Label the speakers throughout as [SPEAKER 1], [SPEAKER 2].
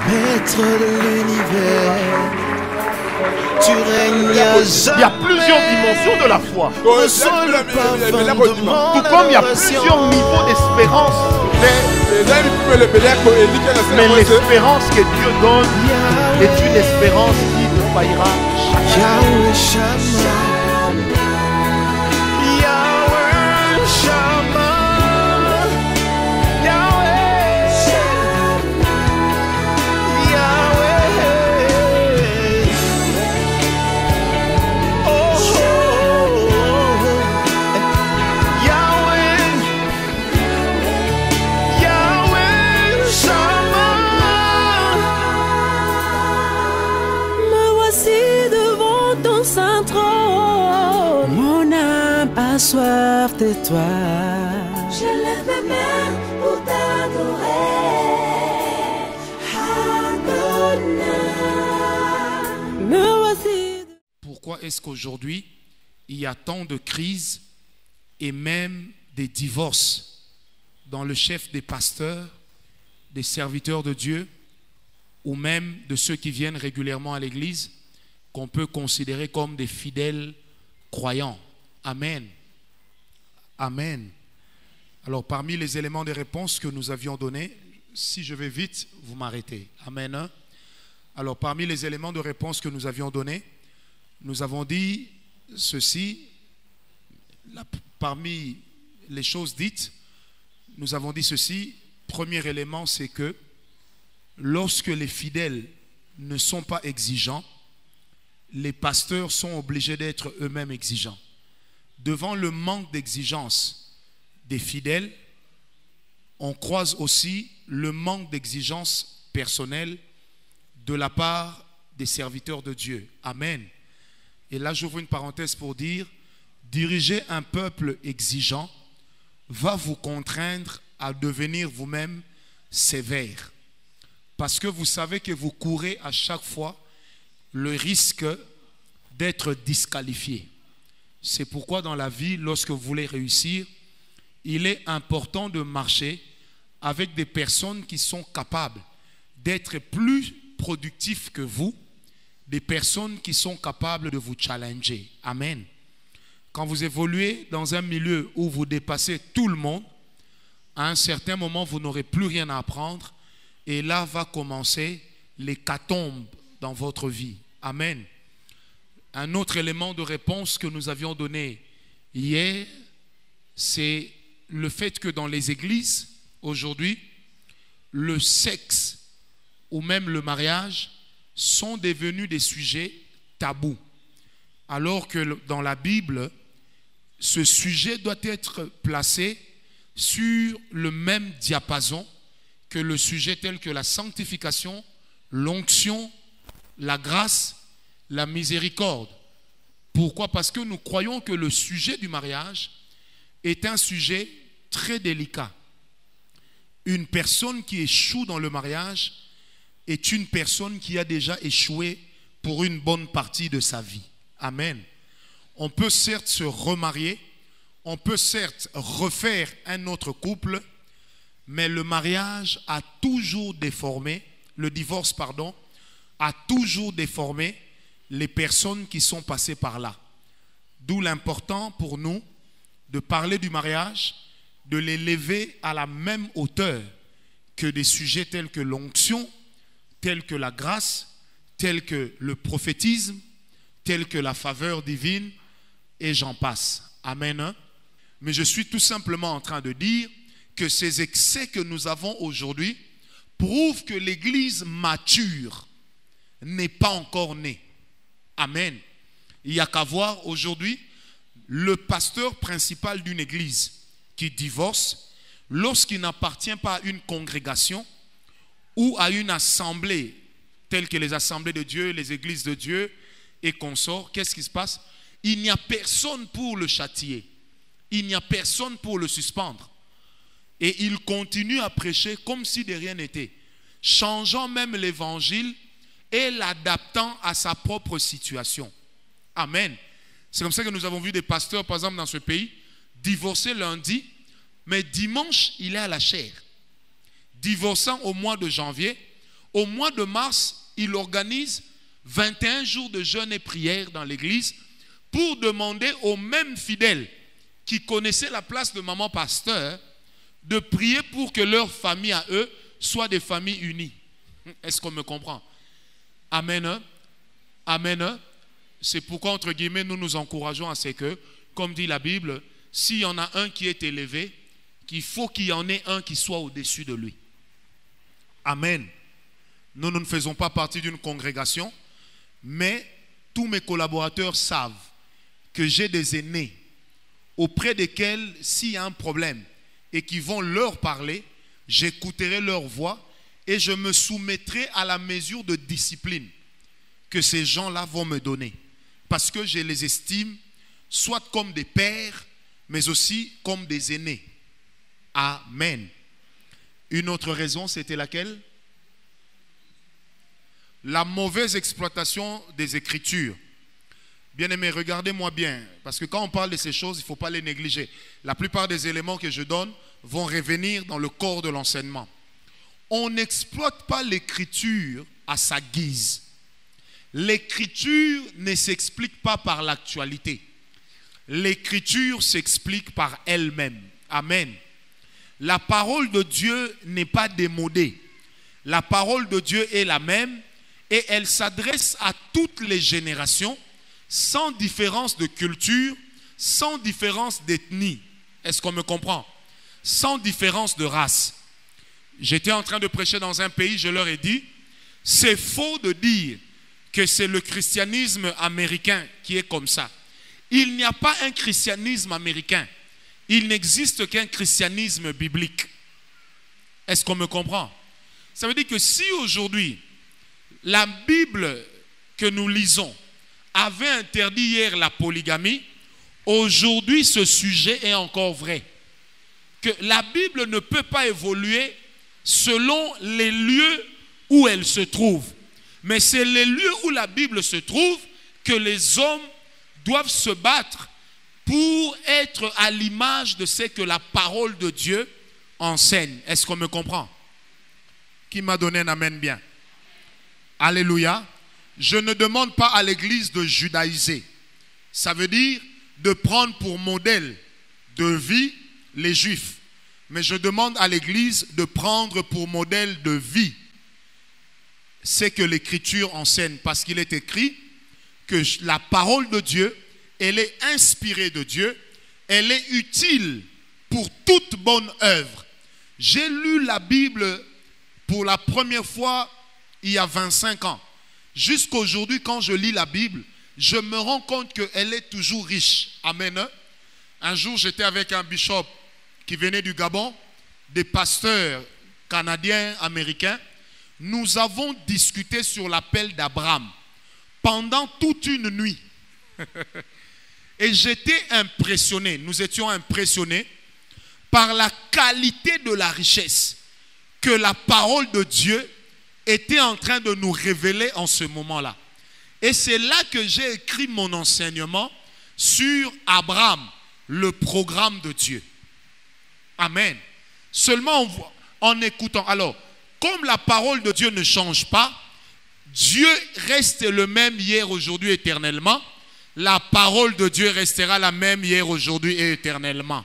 [SPEAKER 1] Maître de l'univers, tu règnes à jamais.
[SPEAKER 2] Il y a plusieurs dimensions de la foi.
[SPEAKER 1] Ressens le parfum de mon
[SPEAKER 2] Tout comme il y a
[SPEAKER 1] adoration.
[SPEAKER 2] plusieurs niveaux d'espérance. Mais
[SPEAKER 3] Mais
[SPEAKER 2] l'espérance que Dieu donne est une espérance qui ne faillira jamais.
[SPEAKER 1] Yahweh Shammah, Yahweh Shammah, Yahweh Shammah, Yahweh. Oh, oh, oh, oh. Yahweh, Yahweh Shammah.
[SPEAKER 4] Me voici devant ton saint trône. Mon âme a soif de toi. Je lève mes mains pour t'adorer. Adonai. Me voici.
[SPEAKER 5] Pourquoi est-ce qu'aujourd'hui, il y a tant de crises et même des divorces dans le chef des pasteurs, des serviteurs de Dieu, ou même de ceux qui viennent régulièrement à l'église, qu'on peut considérer comme des fidèles croyants? Amen. Amen. Alors, parmi les éléments de réponse que nous avions donnés, si je vais vite, vous m'arrêtez. Amen. Alors, parmi les éléments de réponse que nous avions donnés, nous avons dit ceci. Parmi les choses dites, nous avons dit ceci. Premier élément, c'est que lorsque les fidèles ne sont pas exigeants, les pasteurs sont obligés d'être eux-mêmes exigeants. Devant le manque d'exigence des fidèles, on croise aussi le manque d'exigence personnelle de la part des serviteurs de Dieu. Amen. Et là, j'ouvre une parenthèse pour dire, diriger un peuple exigeant va vous contraindre à devenir vous-même sévère. Parce que vous savez que vous courez à chaque fois le risque d'être disqualifié. C'est pourquoi dans la vie, lorsque vous voulez réussir, il est important de marcher avec des personnes qui sont capables d'être plus productifs que vous, des personnes qui sont capables de vous challenger. Amen. Quand vous évoluez dans un milieu où vous dépassez tout le monde, à un certain moment, vous n'aurez plus rien à apprendre et là va commencer l'hécatombe dans votre vie. Amen. Un autre élément de réponse que nous avions donné hier, c'est le fait que dans les églises, aujourd'hui, le sexe ou même le mariage sont devenus des sujets tabous. Alors que dans la Bible, ce sujet doit être placé sur le même diapason que le sujet tel que la sanctification, l'onction, la grâce, la miséricorde. Pourquoi? Parce que nous croyons que le sujet du mariage est un sujet très délicat. Une personne qui échoue dans le mariage est une personne qui a déjà échoué pour une bonne partie de sa vie. Amen. On peut certes se remarier, on peut certes refaire un autre couple, mais le mariage a toujours déformé, le divorce, pardon, a toujours déformé les personnes qui sont passées par là. D'où l'important pour nous de parler du mariage, de l'élever à la même hauteur que des sujets tels que l'onction, tels que la grâce, tels que le prophétisme, tels que la faveur divine, et j'en passe. Amen. Mais je suis tout simplement en train de dire que ces excès que nous avons aujourd'hui prouvent que l'Église mature n'est pas encore née. Amen. Il n'y a qu'à voir aujourd'hui le pasteur principal d'une église qui divorce lorsqu'il n'appartient pas à une congrégation ou à une assemblée telle que les assemblées de Dieu, les églises de Dieu et consorts. Qu'est-ce qui se passe? Il n'y a personne pour le châtier. Il n'y a personne pour le suspendre. Et il continue à prêcher comme si de rien n'était, changeant même l'évangile et l'adaptant à sa propre situation. Amen. C'est comme ça que nous avons vu des pasteurs, par exemple, dans ce pays, divorcer lundi, mais dimanche, il est à la chaire. Divorçant au mois de janvier, au mois de mars, il organise 21 jours de jeûne et prière dans l'église pour demander aux mêmes fidèles qui connaissaient la place de maman pasteur de prier pour que leur famille à eux soit des familles unies. Est-ce qu'on me comprend? Amen. Amen. C'est pourquoi, entre guillemets, nous nous encourageons à ce que, comme dit la Bible, s'il y en a un qui est élevé, qu'il faut qu'il y en ait un qui soit au-dessus de lui. Amen. Nous ne faisons pas partie d'une congrégation, mais tous mes collaborateurs savent que j'ai des aînés auprès desquels, s'il y a un problème et qui vont leur parler, j'écouterai leur voix et je me soumettrai à la mesure de discipline que ces gens-là vont me donner. Parce que je les estime soit comme des pères, mais aussi comme des aînés. Amen. Une autre raison, c'était laquelle? La mauvaise exploitation des Écritures. Bien-aimés, regardez-moi bien, parce que quand on parle de ces choses, il ne faut pas les négliger. La plupart des éléments que je donne vont revenir dans le corps de l'enseignement. On n'exploite pas l'Écriture à sa guise. L'Écriture ne s'explique pas par l'actualité. L'Écriture s'explique par elle-même. Amen. La parole de Dieu n'est pas démodée. La parole de Dieu est la même et elle s'adresse à toutes les générations sans différence de culture, sans différence d'ethnie. Est-ce qu'on me comprend? Sans différence de race. J'étais en train de prêcher dans un pays, je leur ai dit, c'est faux de dire que c'est le christianisme américain qui est comme ça. Il n'y a pas un christianisme américain. Il n'existe qu'un christianisme biblique. Est-ce qu'on me comprend? Ça veut dire que si aujourd'hui, la Bible que nous lisons avait interdit hier la polygamie, aujourd'hui ce sujet est encore vrai. Que la Bible ne peut pas évoluer selon les lieux où elle se trouve. Mais c'est les lieux où la Bible se trouve que les hommes doivent se battre pour être à l'image de ce que la parole de Dieu enseigne. Est-ce qu'on me comprend? Qui m'a donné un amen bien? Alléluia. Je ne demande pas à l'église de judaïser. Ça veut dire de prendre pour modèle de vie les juifs. Mais je demande à l'église de prendre pour modèle de vie ce que l'écriture enseigne. Parce qu'il est écrit que la parole de Dieu, elle est inspirée de Dieu, elle est utile pour toute bonne œuvre. J'ai lu la Bible pour la première fois il y a 25 ans. Jusqu'à aujourd'hui, quand je lis la Bible, je me rends compte qu'elle est toujours riche. Amen. Un jour, j'étais avec un bishop qui venait du Gabon, des pasteurs canadiens, américains. Nous avons discuté sur l'appel d'Abraham pendant toute une nuit. Et j'étais impressionné, nous étions impressionnés par la qualité de la richesse que la parole de Dieu était en train de nous révéler en ce moment-là. Et c'est là que j'ai écrit mon enseignement sur Abraham, le programme de Dieu. Amen. Seulement en écoutant. Alors, comme la parole de Dieu ne change pas, Dieu reste le même hier, aujourd'hui, éternellement. La parole de Dieu restera la même hier, aujourd'hui et éternellement.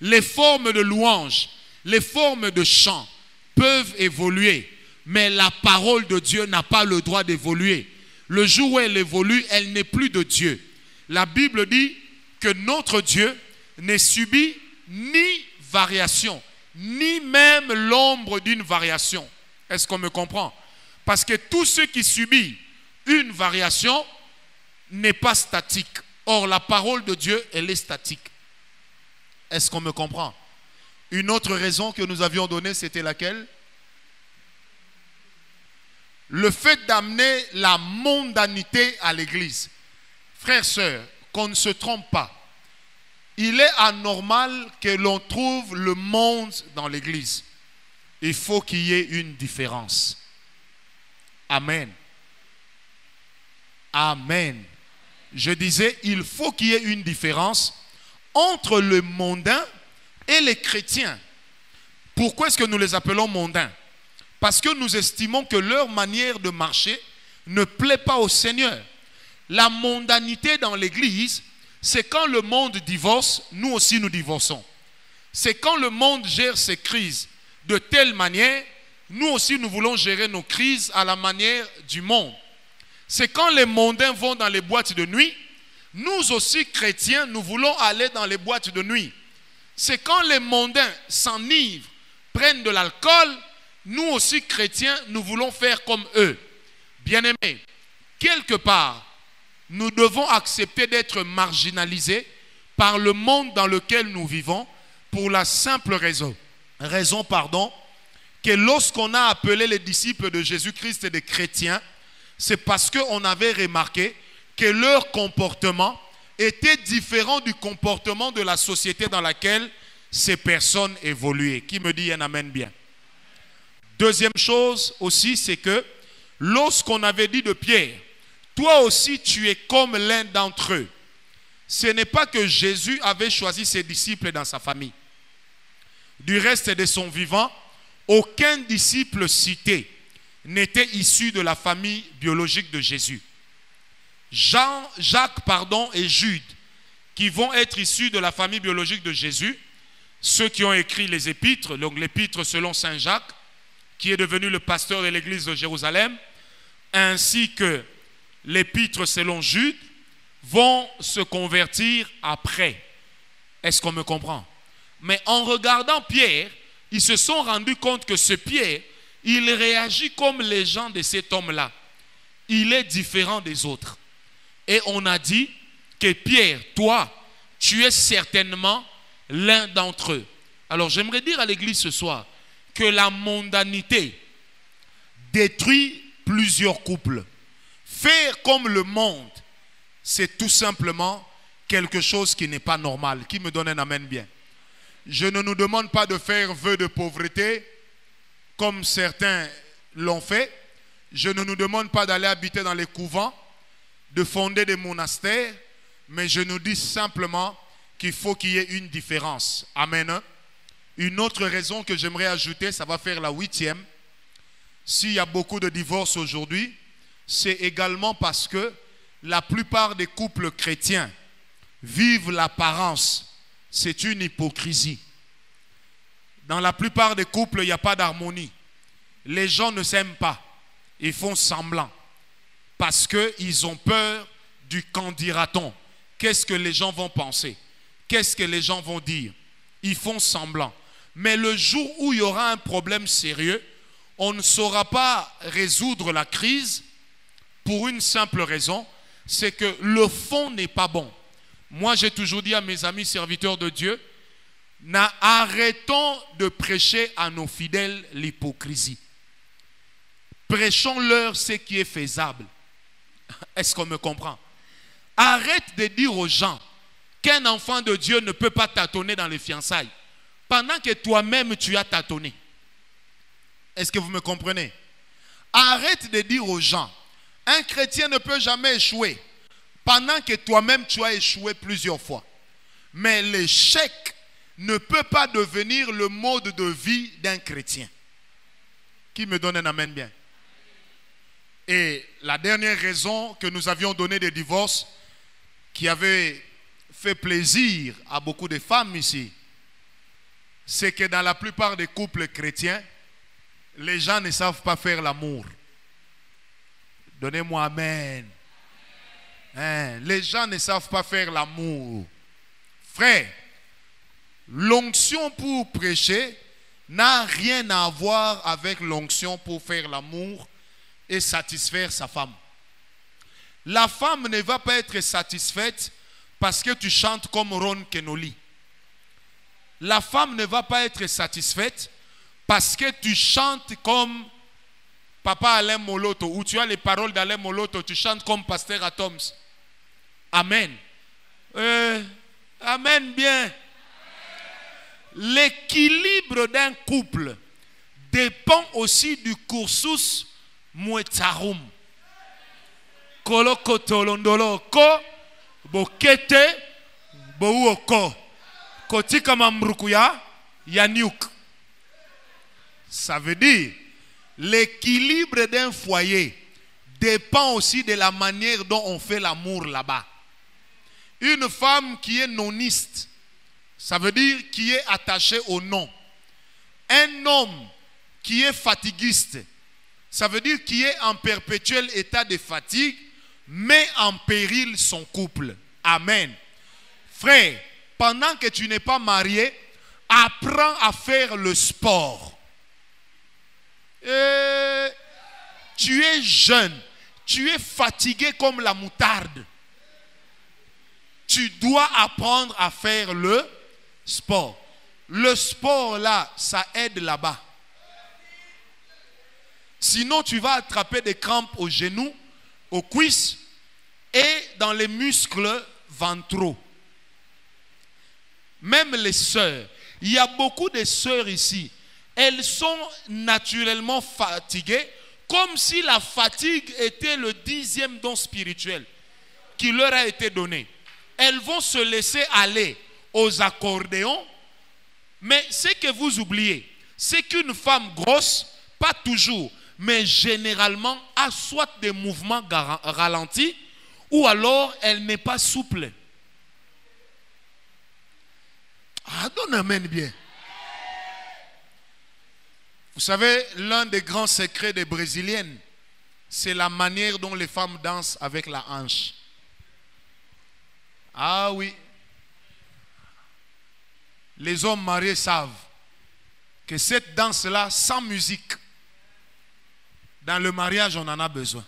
[SPEAKER 5] Les formes de louange, les formes de chant peuvent évoluer, mais la parole de Dieu n'a pas le droit d'évoluer. Le jour où elle évolue, elle n'est plus de Dieu. La Bible dit que notre Dieu n'est subi ni variation, ni même l'ombre d'une variation. Est-ce qu'on me comprend? Parce que tout ce qui subit une variation n'est pas statique. Or, la parole de Dieu, elle est statique. Est-ce qu'on me comprend? Une autre raison que nous avions donnée, c'était laquelle? Le fait d'amener la mondanité à l'église. Frères, sœurs, qu'on ne se trompe pas. Il est anormal que l'on trouve le monde dans l'église. Il faut qu'il y ait une différence. Amen. Amen. Je disais, il faut qu'il y ait une différence entre le mondain et les chrétiens. Pourquoi est-ce que nous les appelons mondains? Parce que nous estimons que leur manière de marcher ne plaît pas au Seigneur. La mondanité dans l'église, c'est quand le monde divorce, nous aussi nous divorçons. C'est quand le monde gère ses crises de telle manière, nous aussi nous voulons gérer nos crises à la manière du monde. C'est quand les mondains vont dans les boîtes de nuit, nous aussi chrétiens, nous voulons aller dans les boîtes de nuit. C'est quand les mondains s'enivrent, prennent de l'alcool, nous aussi chrétiens, nous voulons faire comme eux. Bien-aimés, quelque part, nous devons accepter d'être marginalisés par le monde dans lequel nous vivons pour la simple raison que lorsqu'on a appelé les disciples de Jésus-Christ des chrétiens, c'est parce qu'on avait remarqué que leur comportement était différent du comportement de la société dans laquelle ces personnes évoluaient. Qui me dit un amen bien? Deuxième chose aussi, c'est que lorsqu'on avait dit de Pierre, toi aussi tu es comme l'un d'entre eux, ce n'est pas que Jésus avait choisi ses disciples dans sa famille. Du reste de son vivant, aucun disciple cité n'était issu de la famille biologique de Jésus. Jacques et Jude, qui vont être issus de la famille biologique de Jésus, ceux qui ont écrit les épîtres, donc l'épître selon Saint Jacques, qui est devenu le pasteur de l'église de Jérusalem, ainsi que l'épître selon Jude, vont se convertir après. Est-ce qu'on me comprend? Mais en regardant Pierre, ils se sont rendus compte que ce Pierre, il réagit comme les gens de cet homme-là. Il est différent des autres. Et on a dit que Pierre, toi, tu es certainement l'un d'entre eux. Alors j'aimerais dire à l'église ce soir que la mondanité détruit plusieurs couples. Faire comme le monde, c'est tout simplement quelque chose qui n'est pas normal. Qui me donne un amen bien? Je ne nous demande pas de faire vœu de pauvreté comme certains l'ont fait. Je ne nous demande pas d'aller habiter dans les couvents, de fonder des monastères, mais je nous dis simplement qu'il faut qu'il y ait une différence. Amen. Une autre raison que j'aimerais ajouter, ça va faire la 8e. S'il y a beaucoup de divorces aujourd'hui, c'est également parce que la plupart des couples chrétiens vivent l'apparence. C'est une hypocrisie. Dans la plupart des couples, il n'y a pas d'harmonie. Les gens ne s'aiment pas. Ils font semblant. Parce qu'ils ont peur du qu'en dira-t-on. Qu'est-ce que les gens vont penser? Qu'est-ce que les gens vont dire? Ils font semblant. Mais le jour où il y aura un problème sérieux, on ne saura pas résoudre la crise pour une simple raison, c'est que le fond n'est pas bon. Moi, j'ai toujours dit à mes amis serviteurs de Dieu, arrêtons de prêcher à nos fidèles l'hypocrisie. Prêchons-leur ce qui est faisable. Est-ce qu'on me comprend? Arrête de dire aux gens qu'un enfant de Dieu ne peut pas tâtonner dans les fiançailles pendant que toi-même tu as tâtonné. Est-ce que vous me comprenez? Arrête de dire aux gens, un chrétien ne peut jamais échouer pendant que toi-même tu as échoué plusieurs fois. Mais l'échec ne peut pas devenir le mode de vie d'un chrétien. Qui me donne un amen bien? Et la dernière raison que nous avions donnée des divorces, qui avait fait plaisir à beaucoup de femmes ici, c'est que dans la plupart des couples chrétiens, les gens ne savent pas faire l'amour. Donnez-moi amen. Les gens ne savent pas faire l'amour. Frère, l'onction pour prêcher n'a rien à voir avec l'onction pour faire l'amour et satisfaire sa femme. La femme ne va pas être satisfaite parce que tu chantes comme Ron Kenoli. La femme ne va pas être satisfaite parce que tu chantes comme Papa Alain Moloto, ou tu as les paroles d'Alain Moloto, tu chantes comme Pasteur Atoms. Amen. Amen bien. L'équilibre d'un couple dépend aussi du cursus Muetarum. Koloko tolondolo ko bokete bouoko kotika mamrukuya yaniuk. Ça veut dire l'équilibre d'un foyer dépend aussi de la manière dont on fait l'amour là-bas. Une femme qui est noniste, ça veut dire qui est attachée au non. Un homme qui est fatiguiste, ça veut dire qui est en perpétuel état de fatigue, met en péril son couple. Amen. Frère, pendant que tu n'es pas marié, apprends à faire le sport. Tu es jeune, tu es fatigué comme la moutarde. Tu dois apprendre à faire le sport. Le sport là, ça aide là-bas. Sinon, tu vas attraper des crampes aux genoux, aux cuisses et dans les muscles ventraux. Même les sœurs. Il y a beaucoup de sœurs ici. Elles sont naturellement fatiguées, comme si la fatigue était le 10e don spirituel qui leur a été donné. Elles vont se laisser aller aux accordéons. Mais ce que vous oubliez, c'est qu'une femme grosse, pas toujours, mais généralement, a soit des mouvements ralentis, ou alors elle n'est pas souple. Ah, donne amen bien. Vous savez, l'un des grands secrets des Brésiliennes, c'est la manière dont les femmes dansent avec la hanche. Ah oui. Les hommes mariés savent que cette danse-là, sans musique, dans le mariage, on en a besoin.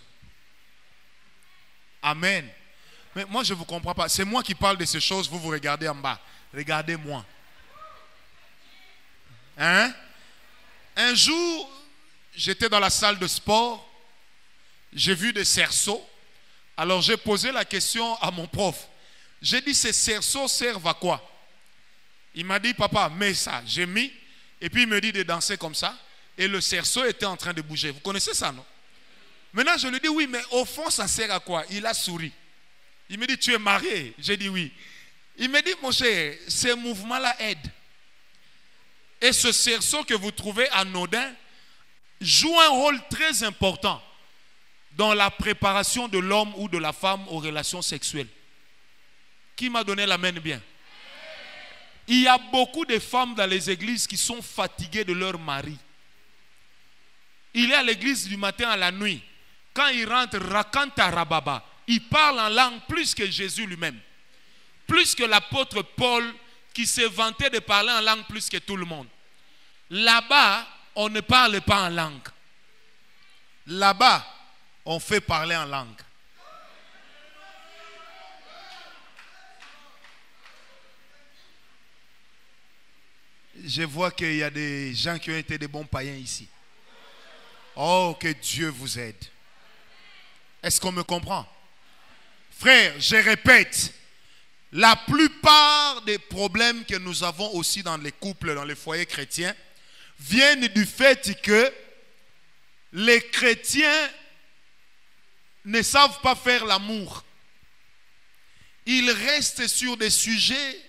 [SPEAKER 5] Amen. Mais moi, je ne vous comprends pas. C'est moi qui parle de ces choses, vous regardez en bas. Regardez-moi. Hein? Un jour, j'étais dans la salle de sport. J'ai vu des cerceaux. Alors, j'ai posé la question à mon prof. J'ai dit, ces cerceaux servent à quoi? Il m'a dit, papa, mets ça. J'ai mis. Et puis, il me dit de danser comme ça. Et le cerceau était en train de bouger. Vous connaissez ça, non? Maintenant, je lui dis, oui, mais au fond, ça sert à quoi? Il a souri. Il me dit, tu es marié? J'ai dit oui. Il me dit, mon cher, ces mouvements-là aident. Et ce cerceau que vous trouvez anodin joue un rôle très important dans la préparation de l'homme ou de la femme aux relations sexuelles. Qui m'a donné la main bien? Il y a beaucoup de femmes dans les églises qui sont fatiguées de leur mari. Il est à l'église du matin à la nuit. Quand il rentre, rakanta rababa, il parle en langue plus que Jésus lui-même. Plus que l'apôtre Paul qui s'est vanté de parler en langue plus que tout le monde. Là-bas, on ne parle pas en langue. Là-bas, on fait parler en langue. Je vois qu'il y a des gens qui ont été des bons païens ici. Oh, que Dieu vous aide. Est-ce qu'on me comprend? Frère, je répète, la plupart des problèmes que nous avons aussi dans les couples, dans les foyers chrétiens, viennent du fait que les chrétiens ne savent pas faire l'amour. Ils restent sur des sujets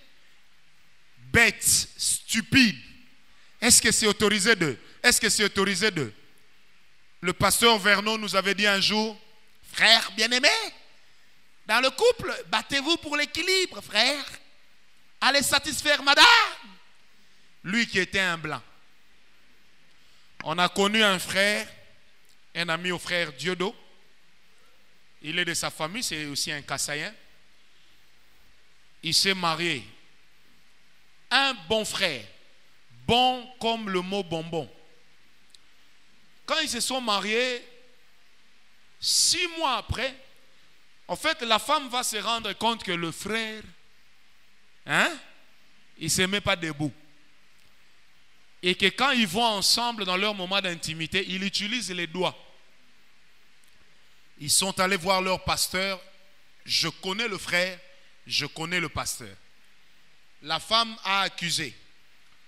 [SPEAKER 5] bêtes, stupides. Est-ce que c'est autorisé d'eux? Est-ce que c'est autorisé d'eux? Le pasteur Vernon nous avait dit un jour, frère bien-aimé, dans le couple, battez-vous pour l'équilibre, frère. Allez satisfaire madame. Lui qui était un blanc. On a connu un frère, un ami au frère Diodo. Il est de sa famille, c'est aussi un Kassaïen. Il s'est marié. Un bon frère. Bon comme le mot bonbon. Quand ils se sont mariés, 6 mois après, en fait, la femme va se rendre compte que le frère, il ne se met pas debout. Et que quand ils vont ensemble dans leur moment d'intimité, ils utilisent les doigts. Ils sont allés voir leur pasteur. Je connais le frère, je connais le pasteur. La femme a accusé.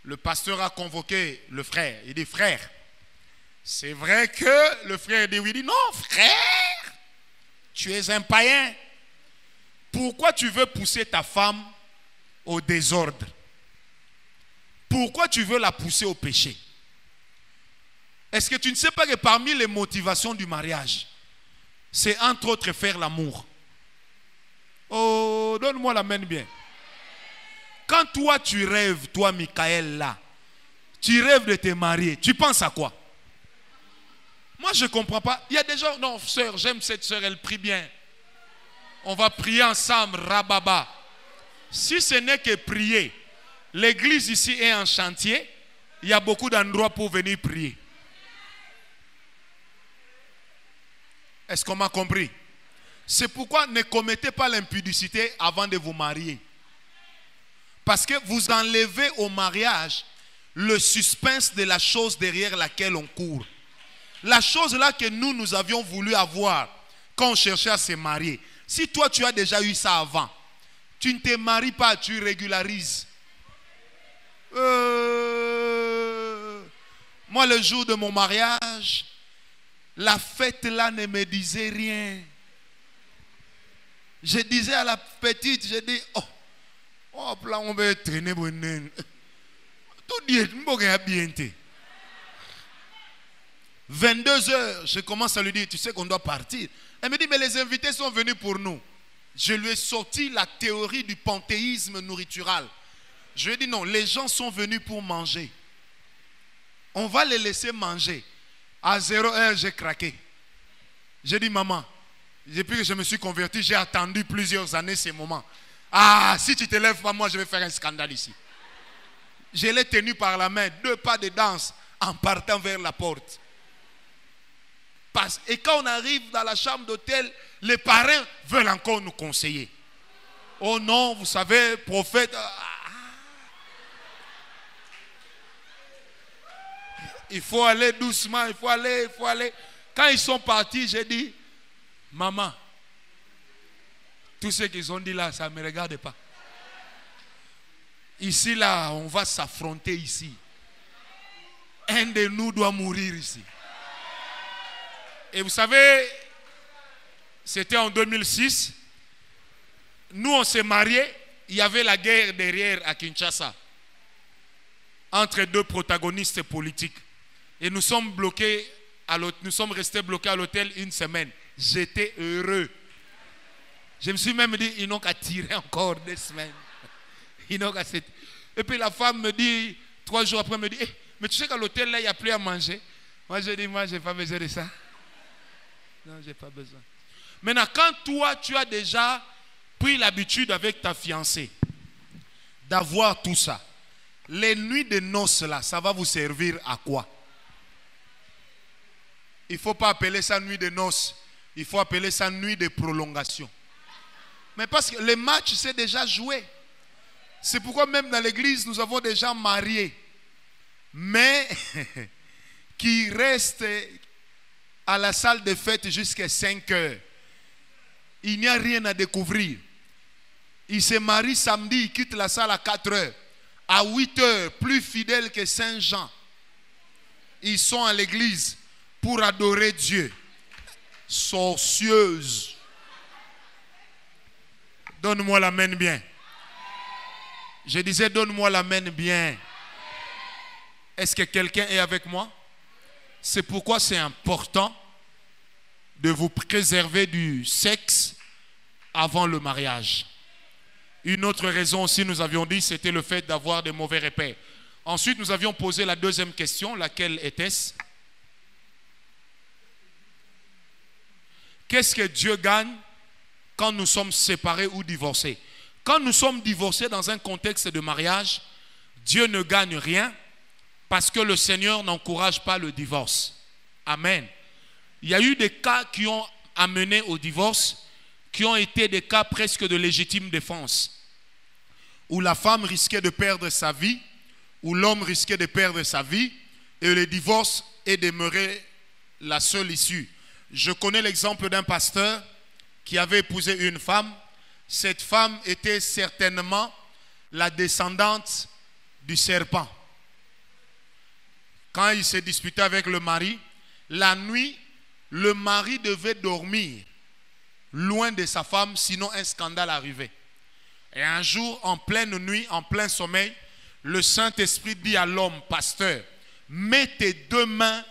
[SPEAKER 5] Le pasteur a convoqué le frère. Il dit, frère, c'est vrai que le frère dit oui. Il dit, non, frère, tu es un païen. Pourquoi tu veux pousser ta femme au désordre? Pourquoi tu veux la pousser au péché? Est-ce que tu ne sais pas que parmi les motivations du mariage, c'est entre autres faire l'amour? Oh, donne-moi la main bien. Quand toi tu rêves, toi Michael là, tu rêves de te marier, tu penses à quoi? Moi je ne comprends pas. Il y a des gens, non sœur, j'aime cette sœur, elle prie bien. On va prier ensemble, rababa. Si ce n'est que prier, l'église ici est en chantier, il y a beaucoup d'endroits pour venir prier. Est-ce qu'on m'a compris? C'est pourquoi ne commettez pas l'impudicité avant de vous marier. Parce que vous enlevez au mariage le suspense de la chose derrière laquelle on court. La chose là que nous avions voulu avoir quand on cherchait à se marier. Si toi tu as déjà eu ça avant, tu ne te maries pas, tu régularises. Moi le jour de mon mariage, la fête là ne me disait rien. Je disais à la petite, je dis, oh, là on va traîner. Tout dit, 22h, je commence à lui dire, tu sais qu'on doit partir. Elle me dit, mais les invités sont venus pour nous. Je lui ai sorti la théorie du panthéisme nourritural. Je lui ai dit, non, les gens sont venus pour manger. On va les laisser manger. À 0h, j'ai craqué. J'ai dit, maman, depuis que je me suis converti, j'ai attendu plusieurs années ces moments. Ah, si tu te lèves pas, moi je vais faire un scandale ici. Je l'ai tenu par la main, 2 pas de danse en partant vers la porte. Et quand on arrive dans la chambre d'hôtel, les parrains veulent encore nous conseiller. Oh non, vous savez, prophète. Il faut aller doucement, il faut aller. Quand ils sont partis, j'ai dit, maman, tout ce qu'ils ont dit là, ça ne me regarde pas. Ici, là, on va s'affronter ici. Un de nous doit mourir ici. Et vous savez, c'était en 2006. Nous, on s'est mariés. Il y avait la guerre derrière à Kinshasa. Entre 2 protagonistes politiques. Et nous sommes bloqués nous sommes restés bloqués à l'hôtel 1 semaine. J'étais heureux. Je me suis même dit, ils n'ont qu'à tirer encore 2 semaines. Ils n'ont qu'à se... Et puis la femme me dit, 3 jours après, me dit, mais tu sais qu'à l'hôtel là, il n'y a plus à manger. Moi, je dis, moi, je n'ai pas besoin de ça. Non, je n'ai pas besoin. Maintenant, quand toi, tu as déjà pris l'habitude avec ta fiancée d'avoir tout ça, les nuits de noces là, ça va vous servir à quoi? Il ne faut pas appeler ça nuit de noces. Il faut appeler ça nuit de prolongation. Mais parce que le match s'est déjà joué. C'est pourquoi même dans l'église, nous avons des gens mariés. Mais qui restent à la salle de fête jusqu'à 5 heures. Il n'y a rien à découvrir. Ils se marient samedi, ils quittent la salle à 4 heures. À 8 heures, plus fidèles que Saint Jean. Ils sont à l'église pour adorer Dieu. Sorcieuse. Donne-moi la main bien. Je disais, donne-moi la main bien. Est-ce que quelqu'un est avec moi? C'est pourquoi c'est important de vous préserver du sexe avant le mariage. Une autre raison aussi, nous avions dit, c'était le fait d'avoir des mauvais repères. Ensuite, nous avions posé la deuxième question, laquelle était-ce? Qu'est-ce que Dieu gagne quand nous sommes séparés ou divorcés? Quand nous sommes divorcés dans un contexte de mariage, Dieu ne gagne rien parce que le Seigneur n'encourage pas le divorce. Amen. Il y a eu des cas qui ont amené au divorce, qui ont été des cas presque de légitime défense, où la femme risquait de perdre sa vie, où l'homme risquait de perdre sa vie, et le divorce est demeuré la seule issue. Je connais l'exemple d'un pasteur qui avait épousé une femme. Cette femme était certainement la descendante du serpent. Quand il s'est disputé avec le mari, la nuit, le mari devait dormir loin de sa femme, sinon un scandale arrivait. Et un jour, en pleine nuit, en plein sommeil, le Saint-Esprit dit à l'homme, pasteur, mets tes 2 mains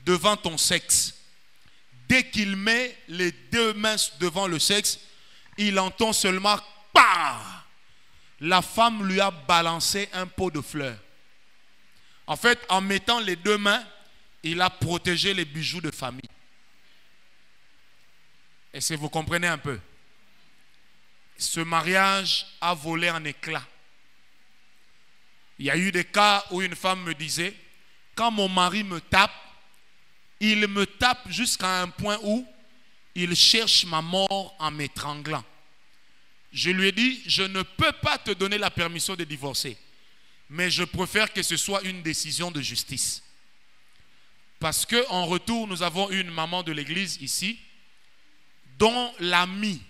[SPEAKER 5] devant ton sexe. Dès qu'il met les deux mains devant le sexe, il entend seulement « Bah !» La femme lui a balancé un pot de fleurs. En fait, en mettant les deux mains, il a protégé les bijoux de famille. Est-ce que vous comprenez un peu? Ce mariage a volé en éclats. Il y a eu des cas où une femme me disait, quand mon mari me tape, il me tape jusqu'à un point où il cherche ma mort en m'étranglant. Je lui ai dit, je ne peux pas te donner la permission de divorcer, mais je préfère que ce soit une décision de justice. Parce qu'en retour, nous avons une maman de l'église ici, dont l'amie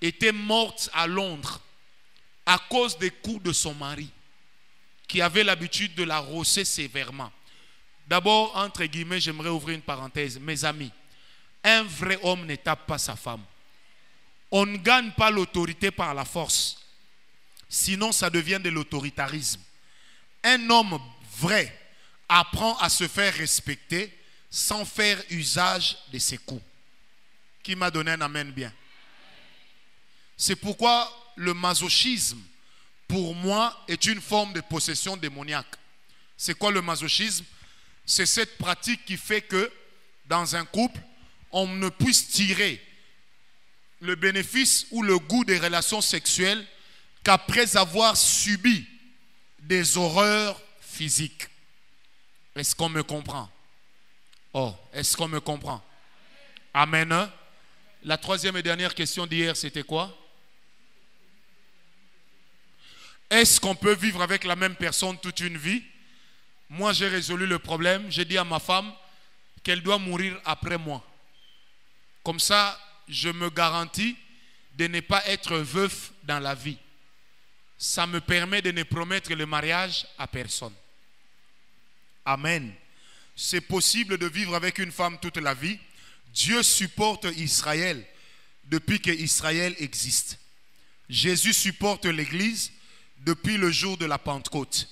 [SPEAKER 5] était morte à Londres à cause des coups de son mari, qui avait l'habitude de la rosser sévèrement. D'abord, entre guillemets, j'aimerais ouvrir une parenthèse. Mes amis, un vrai homme ne tape pas sa femme. On ne gagne pas l'autorité par la force. Sinon, ça devient de l'autoritarisme. Un homme vrai apprend à se faire respecter sans faire usage de ses coups. Qui m'a donné un amen bien? C'est pourquoi le masochisme, pour moi, est une forme de possession démoniaque. C'est quoi le masochisme? C'est cette pratique qui fait que dans un couple, on ne puisse tirer le bénéfice ou le goût des relations sexuelles qu'après avoir subi des horreurs physiques. Est-ce qu'on me comprend? Oh, est-ce qu'on me comprend? Amen. La troisième et dernière question d'hier, c'était quoi? Est-ce qu'on peut vivre avec la même personne toute une vie? Moi, j'ai résolu le problème. J'ai dit à ma femme qu'elle doit mourir après moi. Comme ça, je me garantis de ne pas être veuf dans la vie. Ça me permet de ne promettre le mariage à personne. Amen. C'est possible de vivre avec une femme toute la vie. Dieu supporte Israël depuis que Israël existe. Jésus supporte l'Église depuis le jour de la Pentecôte.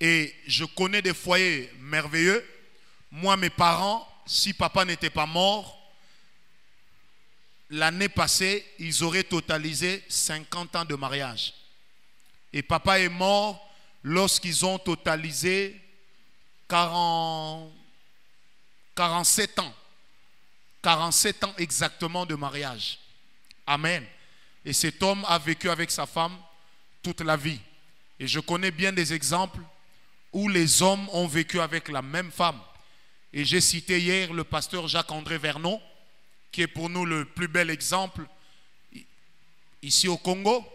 [SPEAKER 5] Et je connais des foyers merveilleux. Moi, mes parents, si papa n'était pas mort, l'année passée, ils auraient totalisé 50 ans de mariage. Et papa est mort lorsqu'ils ont totalisé 47 ans. 47 ans exactement de mariage. Amen. Et cet homme a vécu avec sa femme toute la vie. Et je connais bien des exemples où les hommes ont vécu avec la même femme. Et j'ai cité hier le pasteur Jacques-André Vernon, qui est pour nous le plus bel exemple ici au Congo.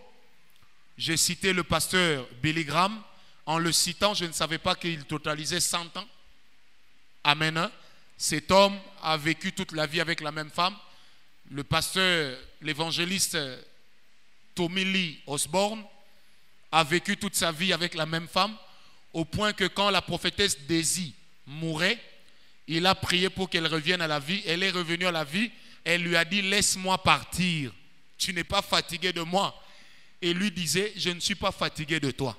[SPEAKER 5] J'ai cité le pasteur Billy Graham. En le citant, je ne savais pas qu'il totalisait 100 ans. Amen. Cet homme a vécu toute la vie avec la même femme. Le pasteur, l'évangéliste Tommy Lee Osborne a vécu toute sa vie avec la même femme, au point que quand la prophétesse Daisy mourait, il a prié pour qu'elle revienne à la vie. Elle est revenue à la vie. Elle lui a dit, laisse-moi partir. Tu n'es pas fatigué de moi. Et lui disait, je ne suis pas fatigué de toi.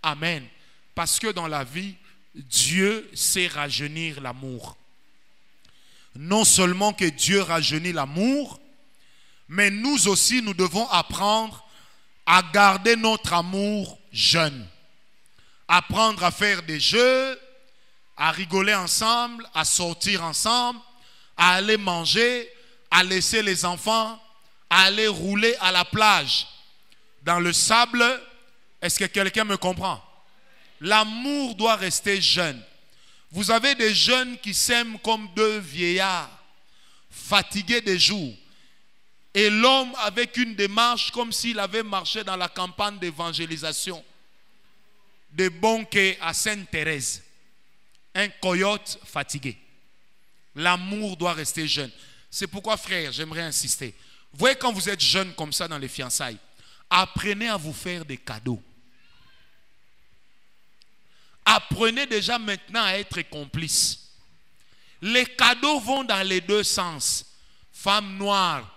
[SPEAKER 5] Amen. Parce que dans la vie, Dieu sait rajeunir l'amour. Non seulement que Dieu rajeunit l'amour, mais nous aussi, nous devons apprendre à garder notre amour jeune. Apprendre à faire des jeux, à rigoler ensemble, à sortir ensemble, à aller manger, à laisser les enfants, à aller rouler à la plage, dans le sable. Est-ce que quelqu'un me comprend? L'amour doit rester jeune. Vous avez des jeunes qui s'aiment comme deux vieillards, fatigués des jours. Et l'homme avec une démarche comme s'il avait marché dans la campagne d'évangélisation de Bonquet à Sainte-Thérèse. Un coyote fatigué. L'amour doit rester jeune. C'est pourquoi, frère, j'aimerais insister. Vous voyez, quand vous êtes jeune comme ça dans les fiançailles, apprenez à vous faire des cadeaux. Apprenez déjà maintenant à être complice. Les cadeaux vont dans les deux sens. Femme noire,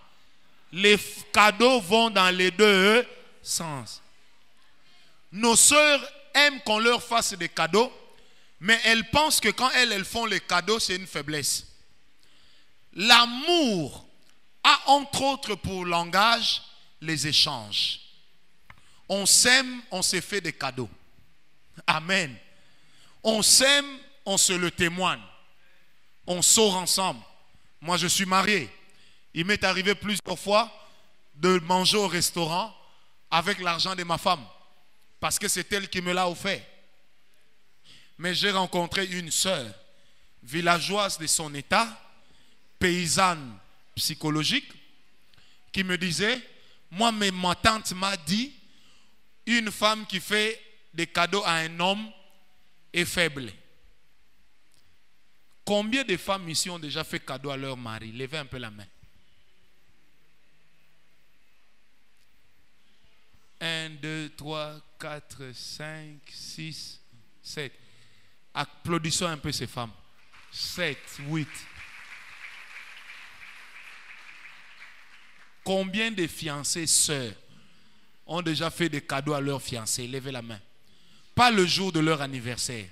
[SPEAKER 5] les cadeaux vont dans les deux sens. Nos sœurs aiment qu'on leur fasse des cadeaux, Mais elles pensent que quand elles font les cadeaux, c'est une faiblesse. L'amour a entre autres pour langage les échanges. On s'aime, on se fait des cadeaux. Amen. On s'aime, on se le témoigne. On sort ensemble. Moi, je suis marié. Il m'est arrivé plusieurs fois de manger au restaurant avec l'argent de ma femme. Parce que c'est elle qui me l'a offert. Mais j'ai rencontré une sœur, villageoise de son état, paysanne psychologique, qui me disait, moi, ma tante m'a dit, une femme qui fait des cadeaux à un homme est faible. Combien de femmes ici ont déjà fait cadeau à leur mari? Levez un peu la main. 1, 2, 3, 4, 5, 6, 7. Applaudissons un peu ces femmes. 7, 8. Combien de fiancées sœurs ont déjà fait des cadeaux à leurs fiancés? Levez la main. Pas le jour de leur anniversaire.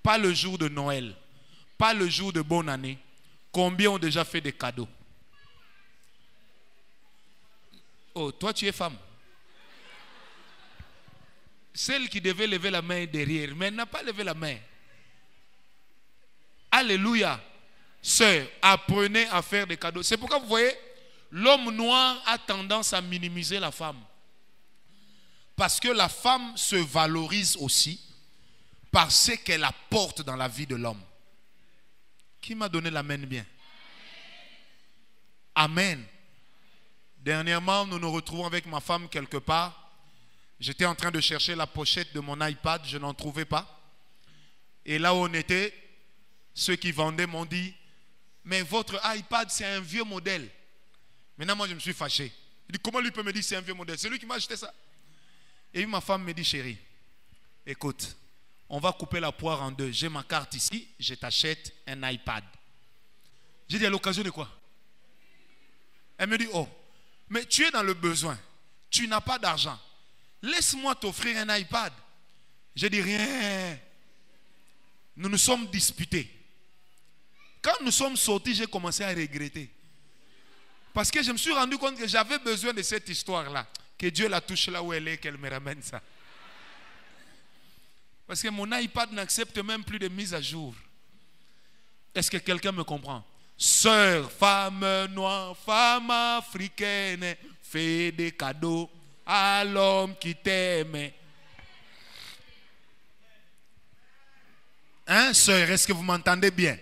[SPEAKER 5] Pas le jour de Noël. Pas le jour de bonne année. Combien ont déjà fait des cadeaux? Oh, toi tu es femme. Celle qui devait lever la main est derrière, mais elle n'a pas levé la main. Alléluia. Sœur, apprenez à faire des cadeaux. C'est pourquoi vous voyez, l'homme noir a tendance à minimiser la femme. Parce que la femme se valorise aussi par ce qu'elle apporte dans la vie de l'homme. Qui m'a donné l'amen bien? Amen. Dernièrement, nous nous retrouvons avec ma femme quelque part. J'étais en train de chercher la pochette de mon iPad, je n'en trouvais pas. Et là où on était, ceux qui vendaient m'ont dit, mais votre iPad c'est un vieux modèle. Maintenant moi je me suis fâché. Je dis, comment lui peut me dire c'est un vieux modèle? C'est lui qui m'a acheté ça. Et puis ma femme me dit, chérie, écoute, on va couper la poire en deux. J'ai ma carte ici, je t'achète un iPad. J'ai dit, à l'occasion de quoi? Elle me dit, oh, mais tu es dans le besoin, tu n'as pas d'argent. Laisse-moi t'offrir un iPad. J'ai dit rien. Nous nous sommes disputés. Quand nous sommes sortis, j'ai commencé à regretter. Parce que je me suis rendu compte que j'avais besoin de cette histoire-là. Que Dieu la touche là où elle est, qu'elle me ramène ça. Parce que mon iPad n'accepte même plus de mise à jour. Est-ce que quelqu'un me comprend? Sœur, femme noire, femme africaine, fais des cadeaux à l'homme qui t'aime. Hein, sœur, est-ce que vous m'entendez bien?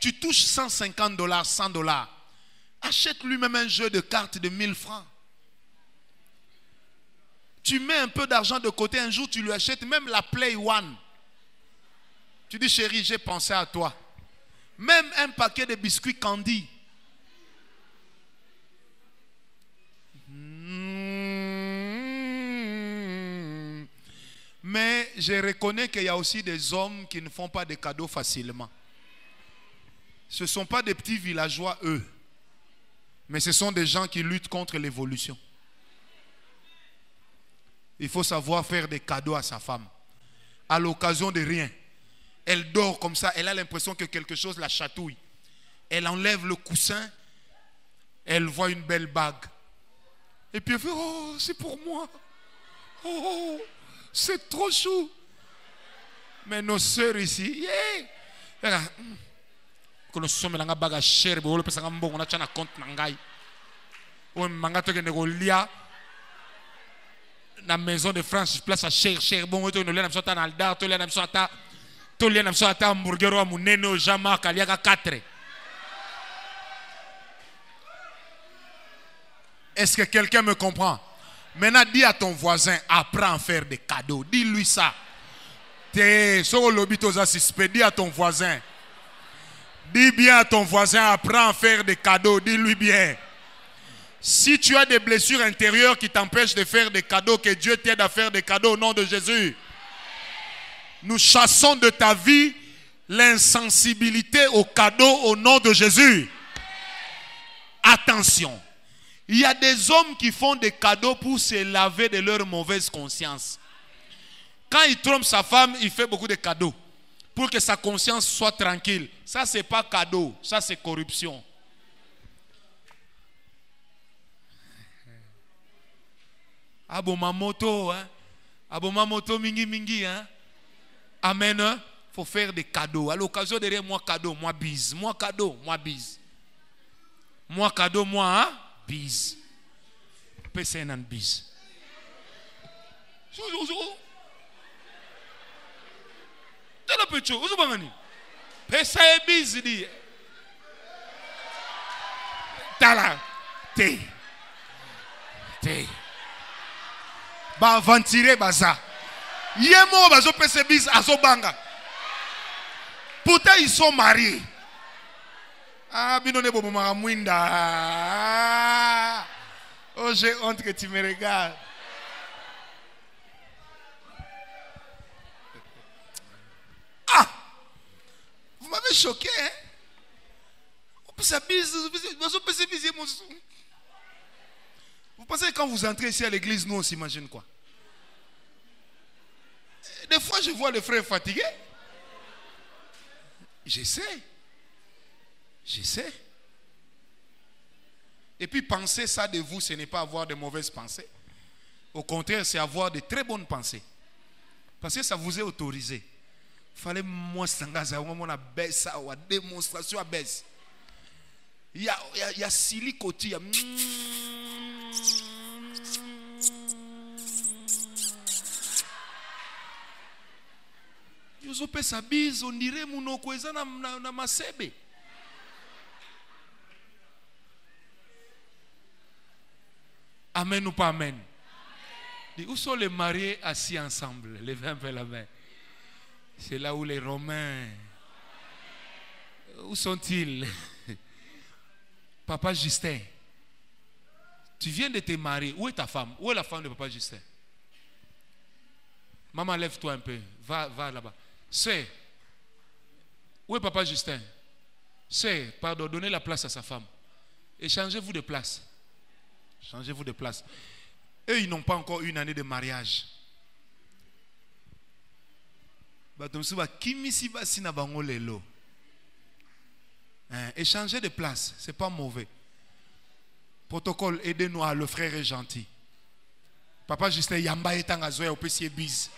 [SPEAKER 5] Tu touches $150, $100. Achète lui-même un jeu de cartes de 1000 francs. Tu mets un peu d'argent de côté, un jour tu lui achètes même la Play One. Tu dis, chérie, j'ai pensé à toi. Même un paquet de biscuits Candy. Mais je reconnais qu'il y a aussi des hommes qui ne font pas de cadeaux facilement. Ce ne sont pas des petits villageois, eux. Mais ce sont des gens qui luttent contre l'évolution. Il faut savoir faire des cadeaux à sa femme. À l'occasion de rien. Elle dort comme ça, elle a l'impression que quelque chose la chatouille. Elle enlève le coussin, elle voit une belle bague. Et puis elle fait, oh, c'est pour moi. Oh, c'est trop chou. Mais nos sœurs ici, yeah. Que nous sommes dans la bague chère, on a un compte nangai. On m'a dit que nous lia la maison de France, place à cher, bon, on a un dans le dar, on a un tout le monde a un hamburger ou un neno jama kaliaka 4. Est-ce que quelqu'un me comprend? Maintenant, dis à ton voisin, apprends à faire des cadeaux. Dis-lui ça. Dis à ton voisin. Dis bien à ton voisin, apprends à faire des cadeaux. Dis-lui bien. Si tu as des blessures intérieures qui t'empêchent de faire des cadeaux, que Dieu t'aide à faire des cadeaux au nom de Jésus. Nous chassons de ta vie l'insensibilité aux cadeaux au nom de Jésus. Attention. Il y a des hommes qui font des cadeaux pour se laver de leur mauvaise conscience. Quand il trompe sa femme, il fait beaucoup de cadeaux. pour que sa conscience soit tranquille. Ça, c'est pas cadeau. Ça, c'est corruption. Aboma moto, hein? Aboma moto mingi mingi, hein? Amen. Il faut faire des cadeaux. À l'occasion de dire moi cadeau, moi bise. Moi cadeau, moi bise. Moi cadeau, moi hein? Bise. Pesen and bise. T'as la petite chose. Pesa et bise dit. T'as la. T'es. Ba aventurer baza. Yemo bazo pesa bise azo banga. Pourtant ils sont mariés. Ah, binone bobo maramwinda. Oh, j'ai honte que tu me regardes. Ah! Vous m'avez choqué, hein? Vous pensez que quand vous entrez ici à l'église, nous on s'imagine quoi? Des fois, je vois le frère fatigué. Je sais. Et puis penser ça de vous, ce n'est pas avoir de mauvaises pensées. Au contraire, c'est avoir de très bonnes pensées. Parce que ça vous est autorisé. Il fallait moi s'engager, moi baisse ça, ou démonstration à baisse. Il y a silicoti, il y a Yozo pe sa bise, on dirait mon kweza na masebe. Amen ou pas amen? Où sont les mariés assis ensemble? Levez un peu la main. C'est là où les Romains. Où sont-ils? Papa Justin, tu viens de te marier. Où est ta femme? Où est la femme de Papa Justin? Maman, lève-toi un peu. Va là-bas. Sœur, où est Papa Justin? Sœur, pardon, donnez la place à sa femme. Et changez-vous de place. Changez-vous de place. Eux, ils n'ont pas encore une année de mariage. Échanger de place, ce n'est pas mauvais. Protocole, aidez-nous à le frère est gentil. Papa Justin, Yamba est en azoé au PC bise.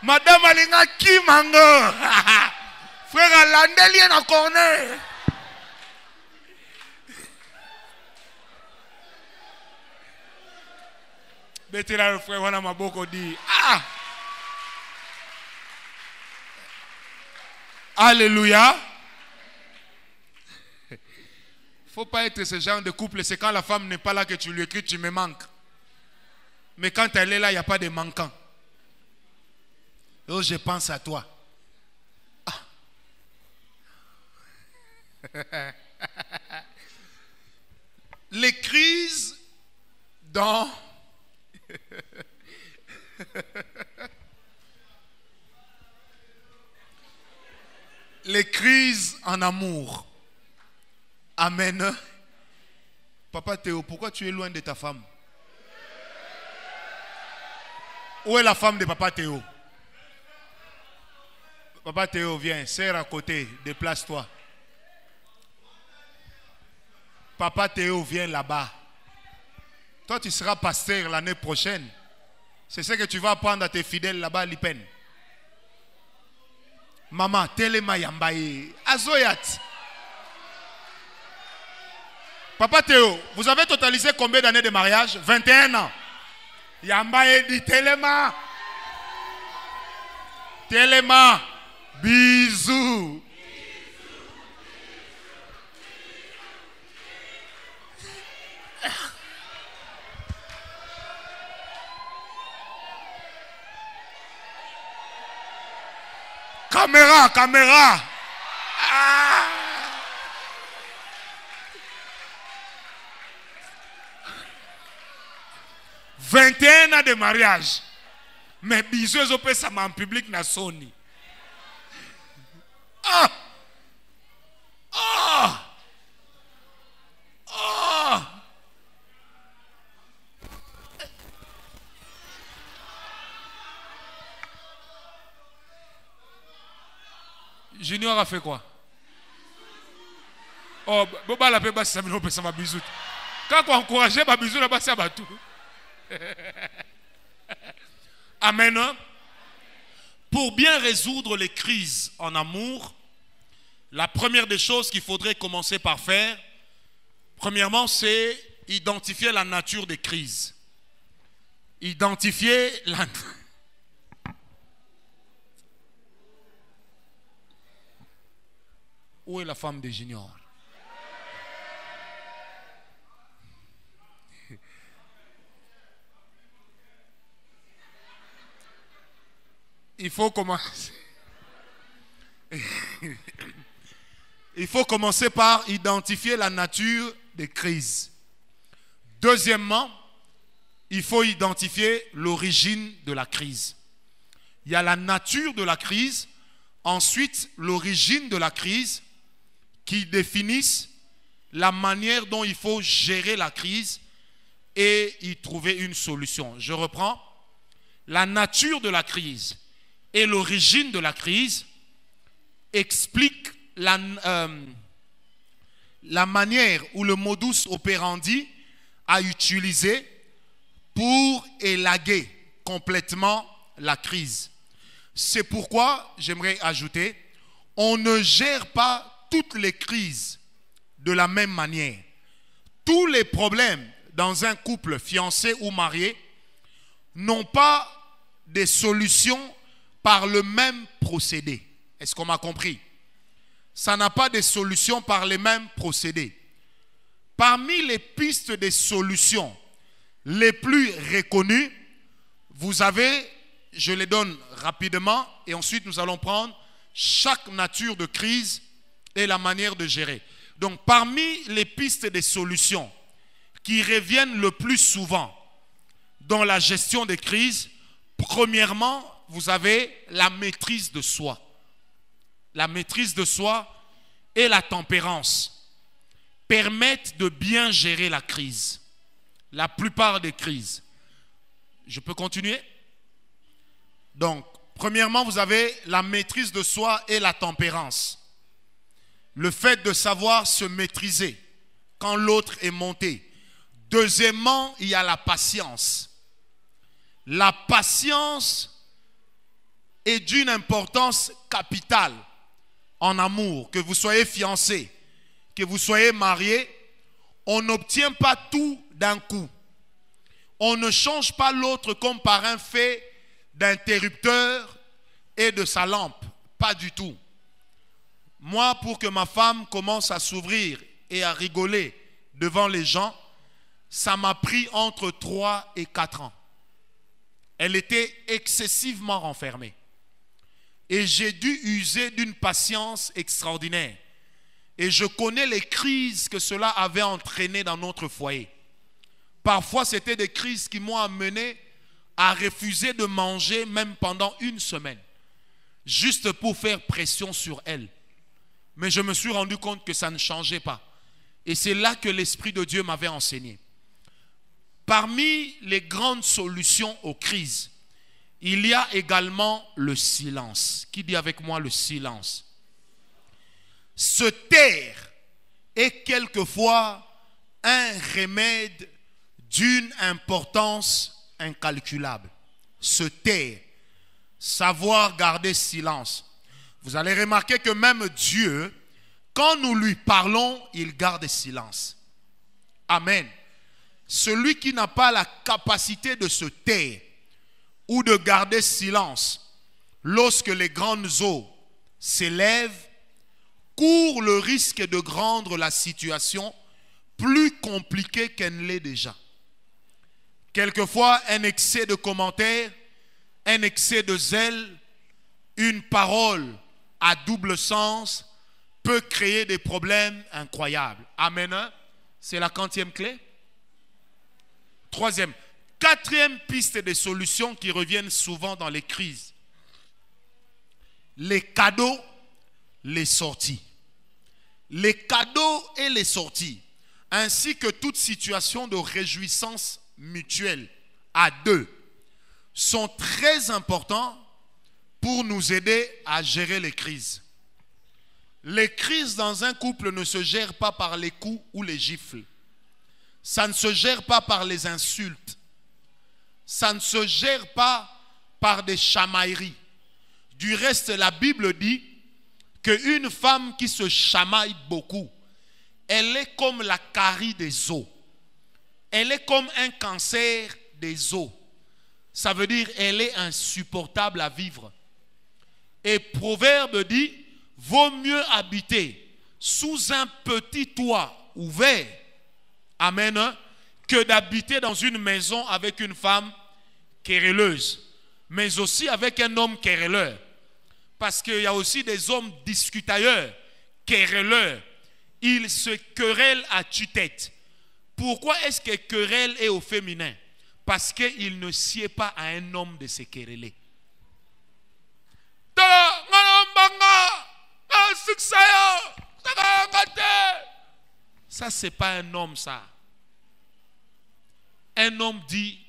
[SPEAKER 5] Madame Alinga Kimango. Frère Landelien en corner. Mettez là le frère, on a ma beaucoup dit. Ah! Alléluia. Faut pas être ce genre de couple. C'est quand la femme n'est pas là que tu lui écris, tu me manques. Mais quand elle est là, il n'y a pas de manquant. Oh, je pense à toi. Ah. Les crises dans les crises en amour. Amen. Papa Théo, pourquoi tu es loin de ta femme? Où est la femme de Papa Théo? Papa Théo, viens, serre à côté, déplace-toi. Papa Théo, viens là-bas. Toi, tu seras pasteur l'année prochaine. C'est ce que tu vas apprendre à tes fidèles là-bas à Lipen. Maman, Telema Yambaye, Azoyat. Papa Théo, vous avez totalisé combien d'années de mariage? 21 ans. Yambaye dit Telema. Telema. Bisous. Caméra, caméra. Ah. « 21 ans de mariage. Mais bisous, je peux ça en public na Sony. Ah! Ah! Junior a fait quoi? Oh, boba la paix, ça m'a bisou. Quand on encourage, ma bisou là-bas, ça va tout. Amen. Pour bien résoudre les crises en amour, la première des choses qu'il faudrait commencer par faire, premièrement, c'est identifier la nature des crises. Identifier la... Où est la femme de Junior? Il faut commencer. Il faut commencer par identifier la nature des crises. Deuxièmement, il faut identifier l'origine de la crise. Il y a la nature de la crise, ensuite l'origine de la crise qui définissent la manière dont il faut gérer la crise et y trouver une solution. Je reprends. La nature de la crise et l'origine de la crise expliquent la manière ou le modus operandi à utiliser pour élaguer complètement la crise. C'est pourquoi, j'aimerais ajouter, on ne gère pas toutes les crises de la même manière. Tous les problèmes dans un couple fiancé ou marié n'ont pas des solutions par le même procédé. Est-ce qu'on m'a compris? Ça n'a pas de solutions par les mêmes procédés. Parmi les pistes de solutions les plus reconnues, vous avez, je les donne rapidement, et ensuite nous allons prendre chaque nature de crise et la manière de gérer. Donc parmi les pistes de solutions qui reviennent le plus souvent dans la gestion des crises, premièrement, vous avez la maîtrise de soi. La maîtrise de soi et la tempérance permettent de bien gérer la crise. La plupart des crises. Je peux continuer? Donc, premièrement, vous avez la maîtrise de soi et la tempérance. Le fait de savoir se maîtriser quand l'autre est monté. Deuxièmement, il y a la patience. La patience est d'une importance capitale en amour. Que vous soyez fiancé, que vous soyez marié, on n'obtient pas tout d'un coup. On ne change pas l'autre comme par un fait d'interrupteur et de sa lampe. Pas du tout. Moi, pour que ma femme commence à s'ouvrir et à rigoler devant les gens, ça m'a pris entre 3 et 4 ans. Elle était excessivement renfermée. Et j'ai dû user d'une patience extraordinaire. Et je connais les crises que cela avait entraînées dans notre foyer. Parfois, c'était des crises qui m'ont amené à refuser de manger même pendant une semaine. Juste pour faire pression sur elle. Mais je me suis rendu compte que ça ne changeait pas. Et c'est là que l'Esprit de Dieu m'avait enseigné. Parmi les grandes solutions aux crises, il y a également le silence. Qui dit avec moi le silence? Se taire est quelquefois un remède d'une importance incalculable. Se taire, savoir garder silence. Vous allez remarquer que même Dieu, quand nous lui parlons, il garde silence. Amen. Celui qui n'a pas la capacité de se taire ou de garder silence lorsque les grandes eaux s'élèvent, court le risque de rendre la situation plus compliquée qu'elle ne l'est déjà. Quelquefois, un excès de commentaires, un excès de zèle, une parole à double sens peut créer des problèmes incroyables. Amen. C'est la 40e clé. Troisième. Quatrième piste de solutions qui reviennent souvent dans les crises. Les cadeaux, les sorties. Les cadeaux et les sorties, ainsi que toute situation de réjouissance mutuelle à deux, sont très importants pour nous aider à gérer les crises. Les crises dans un couple ne se gèrent pas par les coups ou les gifles. Ça ne se gère pas par les insultes. Ça ne se gère pas par des chamailleries. Du reste, la Bible dit qu'une femme qui se chamaille beaucoup, elle est comme la carie des os. Elle est comme un cancer des os. Ça veut dire elle est insupportable à vivre. Et Proverbe dit, vaut mieux habiter sous un petit toit ouvert, amen, que d'habiter dans une maison avec une femme querelleuse, mais aussi avec un homme querelleur. Parce qu'il y a aussi des hommes discutailleurs, querelleurs. Ils se querellent à tue-tête. Pourquoi est-ce que querelle est au féminin? Parce qu'il ne sied pas à un homme de se quereller. Ça, c'est pas un homme, ça. Un homme dit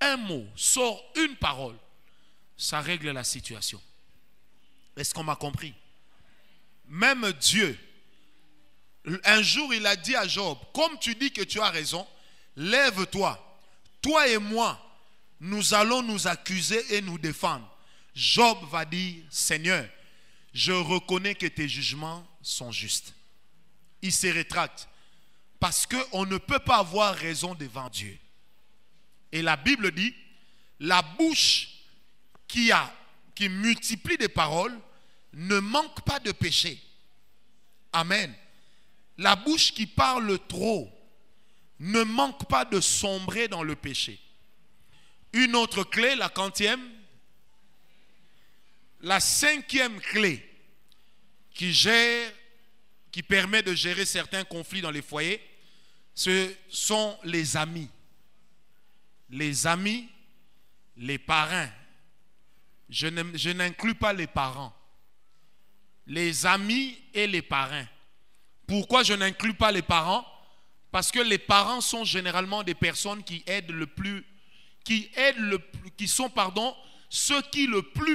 [SPEAKER 5] un mot, sort une parole. Ça règle la situation. Est-ce qu'on m'a compris? Même Dieu, un jour, il a dit à Job, comme tu dis que tu as raison, lève-toi. Toi et moi, nous allons nous accuser et nous défendre. Job va dire, Seigneur, je reconnais que tes jugements sont justes. Il se rétracte. Parce qu'on ne peut pas avoir raison devant Dieu. Et la Bible dit, la bouche qui multiplie des paroles ne manque pas de péché. Amen. La bouche qui parle trop ne manque pas de sombrer dans le péché. Une autre clé, la 40e, la 5e clé qui permet de gérer certains conflits dans les foyers, ce sont les amis. Les amis, les parrains. Je n'inclus pas les parents. Les amis et les parrains. Pourquoi je n'inclus pas les parents? Parce que les parents sont généralement des personnes qui sont ceux qui le plus